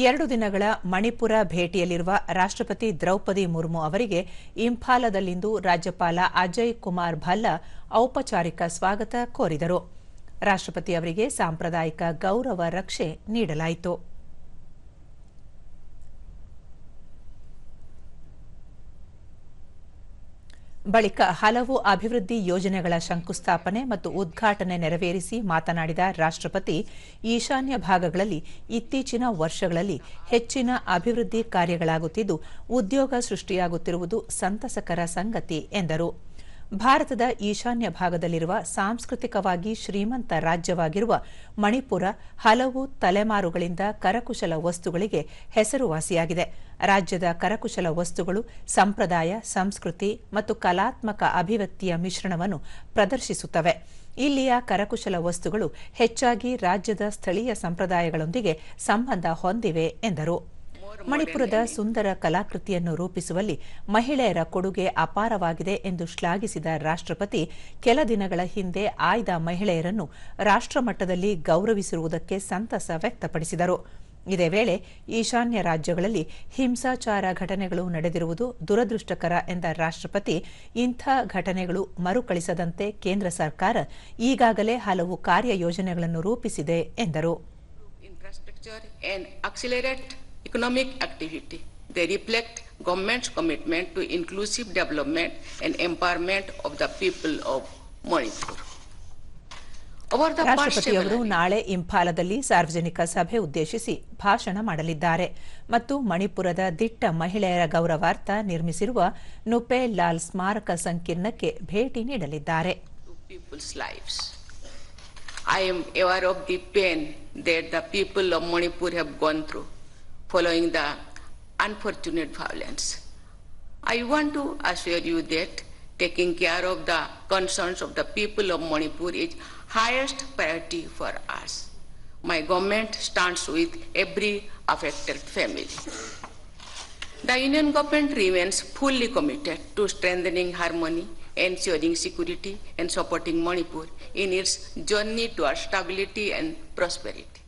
2 ದಿನಗಳ ಮಣಿಪುರ ಭೇಟಿಯಲ್ಲಿರುವ ರಾಷ್ಟ್ರಪತಿ ದ್ರೌಪದಿ ಮುರ್ಮು ಅವರಿಗೆ ಇಂಫಾಲದಲ್ಲಿಂದು ರಾಜ್ಯಪಾಲ ಅಜಯ್ ಕುಮಾರ್ ಭಲ್ಲ ಔಪಚಾರಿಕ ಸ್ವಾಗತ ಕೋರಿದರು. ರಾಷ್ಟ್ರಪತಿ ಅವರಿಗೆ ಸಾಂಪ್ರದಾಯಿಕ ಗೌರವ ರಕ್ಷೆ ನೀಡಲಾಯಿತು. ಬಳಿಕ ಹಲವು ಅಭಿವೃದ್ಧಿ ಯೋಜನೆಗಳ ಶಂಕುಸ್ಥಾಪನೆ ಮತ್ತು ಉದ್ಘಾಟನೆ ನೆರವೇರಿಸಿ ಮಾತನಾಡಿದ ರಾಷ್ಟ್ರಪತಿ, ಈಶಾನ್ಯ ಭಾಗಗಳಲ್ಲಿ ಇತ್ತೀಚಿನ ವರ್ಷಗಳಲ್ಲಿ ಹೆಚ್ಚಿನ ಅಭಿವೃದ್ಧಿ ಕಾರ್ಯಗಳಾಗುತ್ತಿದ್ದು ಉದ್ಯೋಗ ಸೃಷ್ಟಿಯಾಗುತ್ತಿರುವುದು ಸಂತಸಕರ ಸಂಗತಿ ಎಂದರು. ಭಾರತದ ಈಶಾನ್ಯ ಭಾಗದಲ್ಲಿರುವ ಸಾಂಸ್ಕೃತಿಕವಾಗಿ ಶ್ರೀಮಂತ ರಾಜ್ಯವಾಗಿರುವ ಮಣಿಪುರ ಹಲವು ತಲೆಮಾರುಗಳಿಂದ ಕರಕುಶಲ ವಸ್ತುಗಳಿಗೆ ಹೆಸರುವಾಸಿಯಾಗಿದೆ. ರಾಜ್ಯದ ಕರಕುಶಲ ವಸ್ತುಗಳು ಸಂಪ್ರದಾಯ, ಸಂಸ್ಕೃತಿ ಮತ್ತು ಕಲಾತ್ಮಕ ಅಭಿವ್ಯಕ್ತಿಯ ಮಿಶ್ರಣವನ್ನು ಪ್ರದರ್ಶಿಸುತ್ತವೆ. ಇಲ್ಲಿಯ ಕರಕುಶಲ ವಸ್ತುಗಳು ಹೆಚ್ಚಾಗಿ ರಾಜ್ಯದ ಸ್ಥಳೀಯ ಸಂಪ್ರದಾಯಗಳೊಂದಿಗೆ ಸಂಬಂಧ ಹೊಂದಿವೆ ಎಂದರು. ಮಣಿಪುರದ ಸುಂದರ ಕಲಾಕೃತಿಯನ್ನು ರೂಪಿಸುವಲ್ಲಿ ಮಹಿಳೆಯರ ಕೊಡುಗೆ ಅಪಾರವಾಗಿದೆ ಎಂದು ಶ್ಲಾಘಿಸಿದ ರಾಷ್ಟ್ರಪತಿ, ಕೆಲ ದಿನಗಳ ಹಿಂದೆ ಆಯ್ದ ಮಹಿಳೆಯರನ್ನು ರಾಷ್ಟ್ರಮಟ್ಟದಲ್ಲಿ ಗೌರವಿಸಿರುವುದಕ್ಕೆ ಸಂತಸ ವ್ಯಕ್ತಪಡಿಸಿದರು. ಇದೇ ವೇಳೆ ಈಶಾನ್ಯ ರಾಜ್ಯಗಳಲ್ಲಿ ಹಿಂಸಾಚಾರ ಘಟನೆಗಳು ನಡೆದಿರುವುದು ದುರದೃಷ್ಟಕರ ಎಂದ ರಾಷ್ಟ್ರಪತಿ, ಇಂಥ ಘಟನೆಗಳು ಮರುಕಳಿಸದಂತೆ ಕೇಂದ್ರ ಸರ್ಕಾರ ಈಗಾಗಲೇ ಹಲವು ಕಾರ್ಯಯೋಜನೆಗಳನ್ನು ರೂಪಿಸಿದೆ ಎಂದರು. Economic activity. They reflect government's commitment to inclusive development and empowerment of the people of Manipur. ರಾಷ್ಟ್ರಪತಿಯವರು ನಾಳೆ ಇಂಫಾಲದಲ್ಲಿ ಸಾರ್ವಜನಿಕ ಸಭೆ ಉದ್ದೇಶಿಸಿ ಭಾಷಣ ಮಾಡಲಿದ್ದಾರೆ ಮತ್ತು ಮಣಿಪುರದ ದಿಟ್ಟ ಮಹಿಳೆಯರ ಗೌರವಾರ್ಥ ನಿರ್ಮಿಸಿರುವ ನುಪೆ ಲಾಲ್ ಸ್ಮಾರಕ ಸಂಕೀರ್ಣಕ್ಕೆ ಭೇಟಿ ನೀಡಲಿದ್ದಾರೆ. I am aware of the pain that the people of Manipur have gone through following the unfortunate violence. I want to assure you that taking care of the concerns of the people of Manipur is highest priority for us. My government stands with every affected family. The Union government remains fully committed to strengthening harmony, ensuring security and supporting Manipur in its journey towards stability and prosperity.